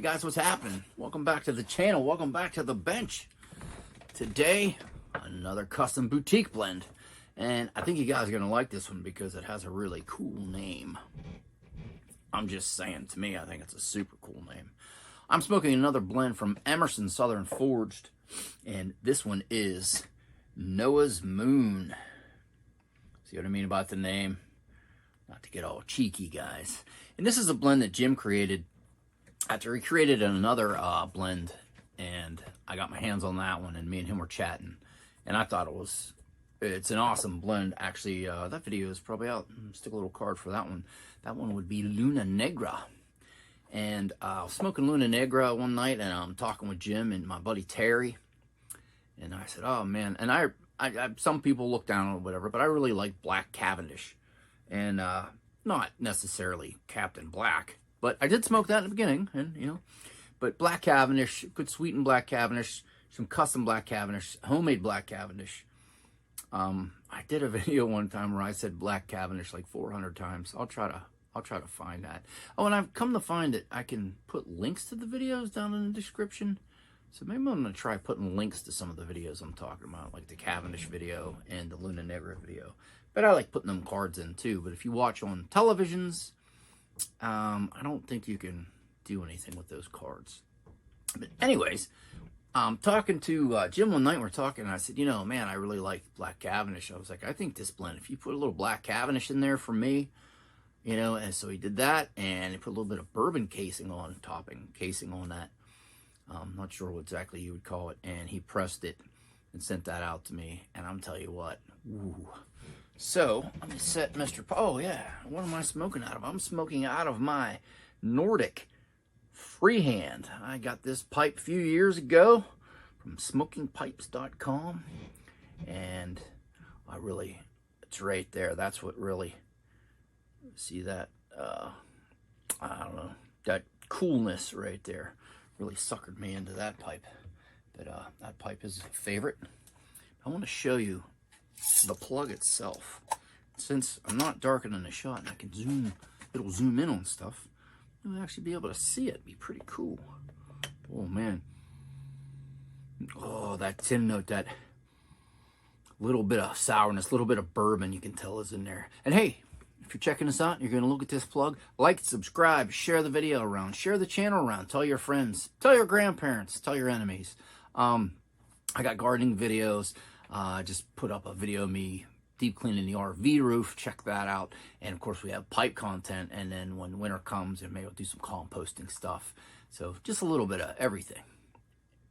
guys, what's happening? Welcome back to the channel. Welcome back to the bench. Today, another custom boutique blend. And I think you guys are going to like this one because it has a really cool name. I'm just saying, to me, I think it's a super cool name. I'm smoking another blend from Emerson Southern Forged. And this one is Noah's Moon. See what I mean about the name? Not to get all cheeky, guys. And this is a blend that Jim created after he created another blend, and I got my hands on that one, and me and him were chatting, and I thought it's an awesome blend. Actually, that video is probably out. Stick a little card for that one. That one would be Luna Negra. And I was smoking Luna Negra one night, and I'm talking with Jim and my buddy Terry, and I said, oh man, and I some people look down on it, whatever, but I really like Black Cavendish, and not necessarily Captain Black, but I did smoke that in the beginning, and you know, but Black Cavendish, good sweetened Black Cavendish, some custom Black Cavendish, homemade Black Cavendish. I did a video one time where I said Black Cavendish like 400 times. I'll try to find that. Oh, and I've come to find it. I can put links to the videos down in the description. So maybe I'm going to try putting links to some of the videos I'm talking about, like the Cavendish video and the Luna Negra video. But I like putting them cards in too. But if you watch on televisions, I don't think you can do anything with those cards. But anyways, talking to Jim one night, we're talking, and I said, you know, man, I really like Black Cavendish. I was like, I think this blend, if you put a little Black Cavendish in there for me, you know, and so he did that, and he put a little bit of bourbon casing on that. Not sure what exactly you would call it, and he pressed it and sent that out to me, and I'm telling you what, ooh. So, let me set Mr. Oh yeah, what am I smoking out of? I'm smoking out of my Nordic freehand. I got this pipe a few years ago from smokingpipes.com, and it's right there. That's what really, see that, I don't know, that coolness right there really suckered me into that pipe. But that pipe is a favorite. I want to show you the plug itself. Since I'm not darkening the shot and I can it'll zoom in on stuff, you'll actually be able to see it. It'd be pretty cool. Oh man. Oh, that tin note, that little bit of sourness, little bit of bourbon you can tell is in there. And hey, if you're checking this out and you're going to look at this plug, like, subscribe, share the video around, share the channel around, tell your friends, tell your grandparents, tell your enemies. I got gardening videos. Just put up a video of me deep cleaning the RV roof. Check that out. And of course, we have pipe content. And then when winter comes, and maybe I'll do some composting stuff. So just a little bit of everything.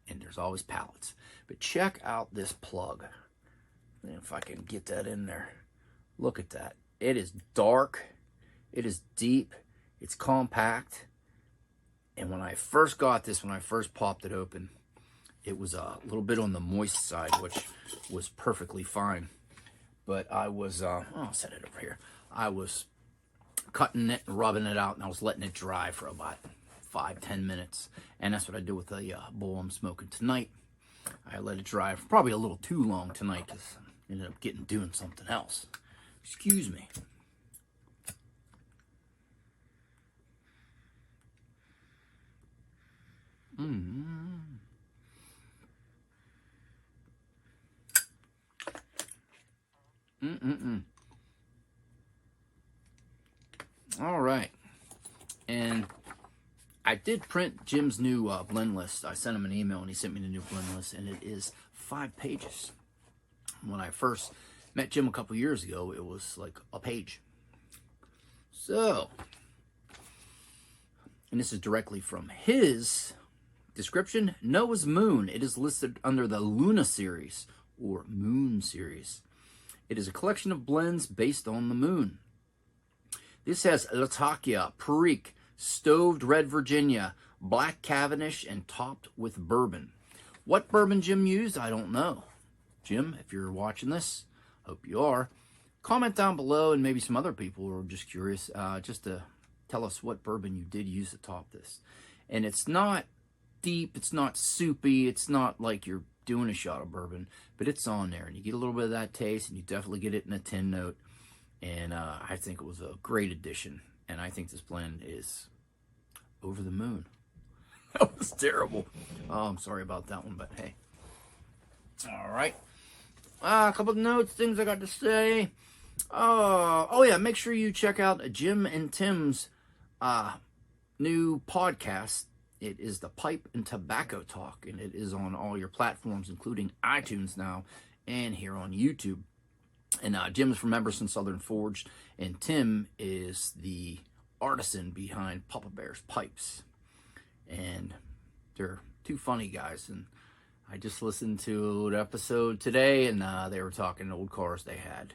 And there's always pallets. But check out this plug. And if I can get that in there. Look at that. It is dark. It is deep. It's compact. And when I first got this, when I first popped it open, it was a little bit on the moist side, which was perfectly fine. But I was, I'll set it over here. I was cutting it and rubbing it out, and I was letting it dry for about 5-10 minutes. And that's what I do with the bowl I'm smoking tonight. I let it dry for probably a little too long tonight because I ended up doing something else. Excuse me. All right. And I did print Jim's new blend list. I sent him an email and he sent me the new blend list, and it is 5 pages. When I first met Jim a couple years ago, it was like a page. So, and this is directly from his description, Noah's Moon. It is listed under the Luna series or Moon series. It is a collection of blends based on the moon. This has latakia, perique, stoved red Virginia, Black Cavendish, and topped with bourbon. What bourbon Jim used, I don't know. Jim, if you're watching this, hope you are. Comment down below, and maybe some other people who are just curious, just to tell us what bourbon you did use to top this. And it's not deep, it's not soupy, it's not like you're doing a shot of bourbon, but it's on there, and you get a little bit of that taste, and you definitely get it in a tin note. And I think it was a great addition, and I think this blend is over the moon. That was terrible. Oh, I'm sorry about that one, but hey. All right. A couple of notes, things I got to say. Oh yeah, make sure you check out Jim and Tim's new podcast. It is the Pipe and Tobacco Talk, and it is on all your platforms, including iTunes now, and here on YouTube. And Jim's from emersonsouthernforged, and Tim is the artisan behind Papa Bear's Pipes. And they're two funny guys, and I just listened to an episode today, and they were talking old cars they had.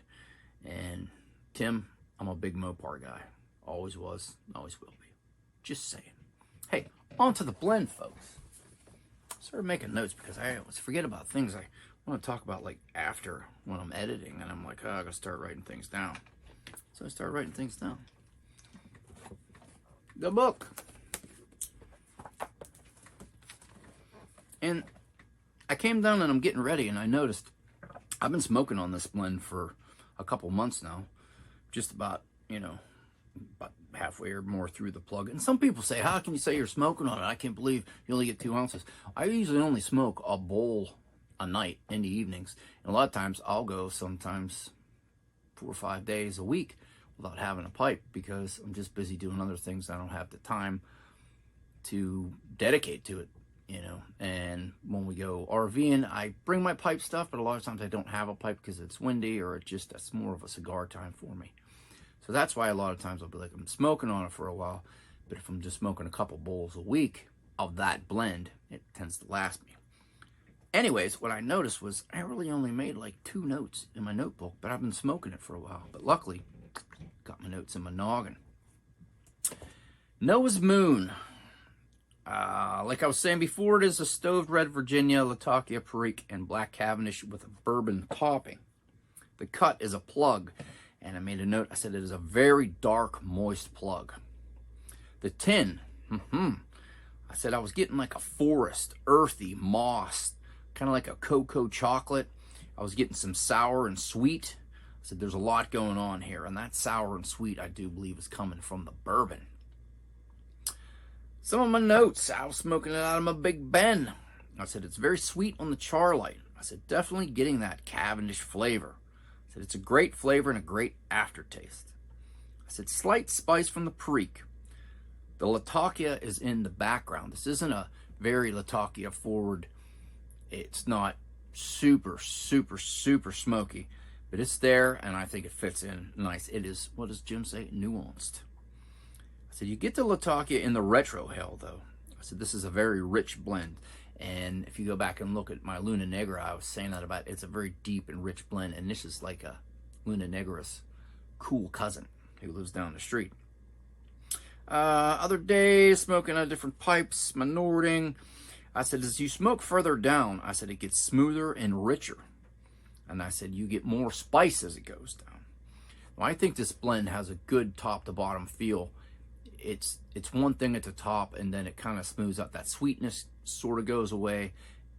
And Tim, I'm a big Mopar guy. Always was, always will be. Just saying. Hey, on to the blend, folks. I started making notes because I always forget about things I want to talk about like after when I'm editing, and I'm like, oh, I gotta start writing things down. So I started writing things down. The book. And I came down and I'm getting ready, and I noticed I've been smoking on this blend for a couple months now, just about, about halfway or more through the plug. And some people say, how can you say you're smoking on it? I can't believe you only get 2 ounces. I usually only smoke a bowl a night in the evenings. And a lot of times I'll go sometimes 4 or 5 days a week without having a pipe because I'm just busy doing other things. I don't have the time to dedicate to it. And when we go RVing, I bring my pipe stuff, but a lot of times I don't have a pipe because it's windy, or it's more of a cigar time for me. So that's why a lot of times I'll be like, I'm smoking on it for a while, but if I'm just smoking a couple bowls a week of that blend, it tends to last me. Anyways, what I noticed was I really only made like 2 notes in my notebook, but I've been smoking it for a while. But luckily, got my notes in my noggin. Noah's Moon. Like I was saying before, it is a stoved red Virginia, Latakia, Perique, and black Cavendish with a bourbon topping. The cut is a plug, and I made a note. I said it is a very dark, moist plug. The tin, I said I was getting like a forest, earthy, moss, kind of like a cocoa chocolate. I was getting some sour and sweet. I said there's a lot going on here, and that sour and sweet I do believe is coming from the bourbon. Some of my notes, I was smoking it out of my Big Ben. I said, it's very sweet on the char light. I said, definitely getting that Cavendish flavor. I said, it's a great flavor and a great aftertaste. I said, slight spice from the Perique. The Latakia is in the background. This isn't a very Latakia forward. It's not super, super, super smoky, but it's there, and I think it fits in nice. It is, what does Jim say? Nuanced. I said, you get the Latakia in the retro hell, though. I said, this is a very rich blend. And if you go back and look at my Luna Negra, I was saying that about it's a very deep and rich blend. And this is like a Luna Negra's cool cousin who lives down the street. Other days, smoking on different pipes, my Nording. I said, as you smoke further down, I said, it gets smoother and richer. And I said, you get more spice as it goes down. Well, I think this blend has a good top to bottom feel. It's one thing at the top, and then it kind of smooths out. That sweetness sort of goes away,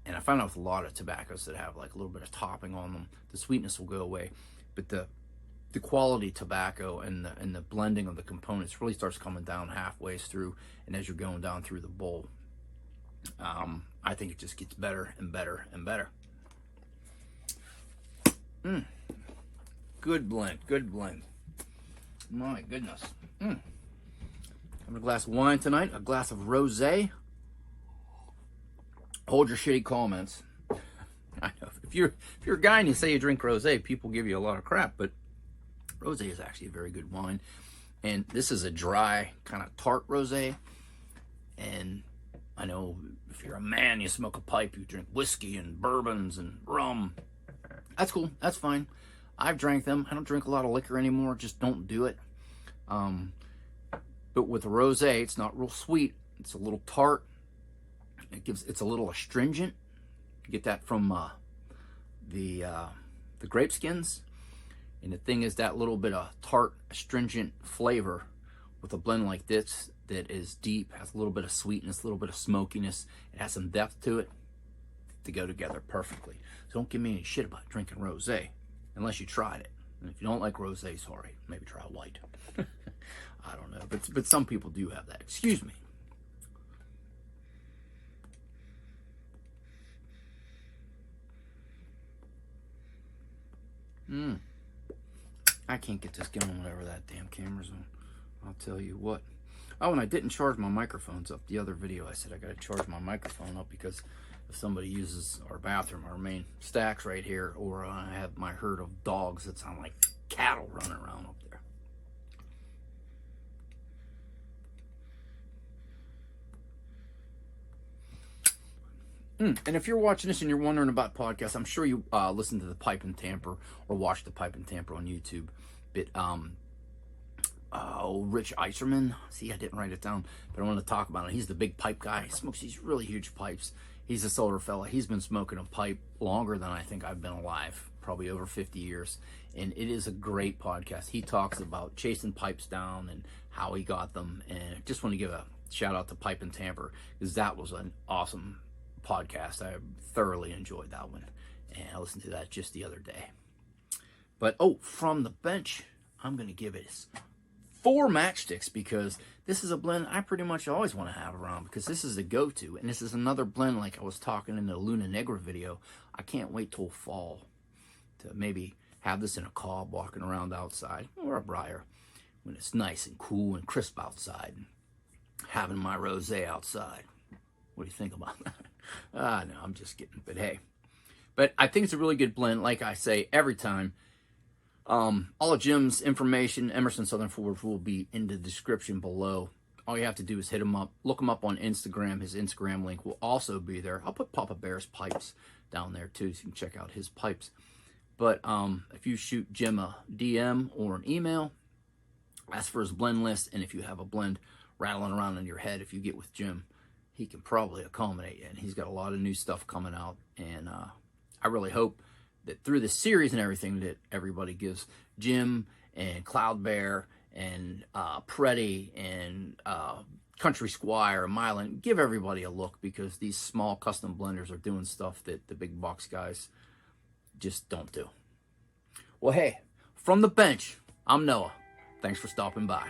and I found out with a lot of tobaccos that have like a little bit of topping on them, the sweetness will go away, but the quality tobacco and the blending of the components really starts coming down halfway through, and as you're going down through the bowl, I think it just gets better and better and better. Good blend, good blend. My goodness. A glass of wine tonight, a glass of rosé. Hold your shitty comments. I know if you're a guy and you say you drink rosé, people give you a lot of crap, but rosé is actually a very good wine. And this is a dry, kind of tart rosé. And I know if you're a man, you smoke a pipe, you drink whiskey and bourbons and rum. That's cool, that's fine. I've drank them. I don't drink a lot of liquor anymore, just don't do it. But with rosé, it's not real sweet. It's a little tart. It's a little astringent. You get that from the grape skins. And the thing is, that little bit of tart, astringent flavor with a blend like this that is deep, has a little bit of sweetness, a little bit of smokiness. It has some depth to it. To go together perfectly. So don't give me any shit about drinking rosé unless you tried it. And if you don't like rosé, sorry, maybe try a white. I don't know, but some people do have that. Excuse me. I can't get this going whenever that damn camera's on. I'll tell you what. Oh, and I didn't charge my microphones up. The other video I said I gotta charge my microphone up because if somebody uses our bathroom, our main stacks right here, or I have my herd of dogs that sound like cattle running around up there. And if you're watching this and you're wondering about podcasts, I'm sure you listen to the Pipe and Tamper or watch the Pipe and Tamper on YouTube. But Rich Eiserman, see, I didn't write it down, but I want to talk about it. He's the big pipe guy. He smokes these really huge pipes. He's a older fella. He's been smoking a pipe longer than I think I've been alive, probably over 50 years. And it is a great podcast. He talks about chasing pipes down and how he got them. And I just want to give a shout out to Pipe and Tamper because that was an awesome podcast. I thoroughly enjoyed that one, and I listened to that just the other day. But from the bench, I'm going to give it 4 matchsticks because this is a blend I pretty much always want to have around because this is a go-to, and this is another blend like I was talking in the Luna Negra video. I can't wait till fall to maybe have this in a cob walking around outside, or a briar when it's nice and cool and crisp outside, and having my rosé outside. What do you think about that? No, I'm just kidding, but hey. But I think it's a really good blend. Like I say every time, all of Jim's information, Emerson Southern Forged, will be in the description below. All you have to do is hit him up, look him up on Instagram. His Instagram link will also be there. I'll put Papa Bear's pipes down there too, so you can check out his pipes. But if you shoot Jim a DM or an email, ask for his blend list, and if you have a blend rattling around in your head, if you get with Jim, he can probably accommodate you. And he's got a lot of new stuff coming out, and I really hope that through this series and everything that everybody gives Jim and Cloud Bear and Preddy and Country Squire and Mylan, give everybody a look, because these small custom blenders are doing stuff that the big box guys just don't do. Well, hey, from the bench, I'm Noah. Thanks for stopping by.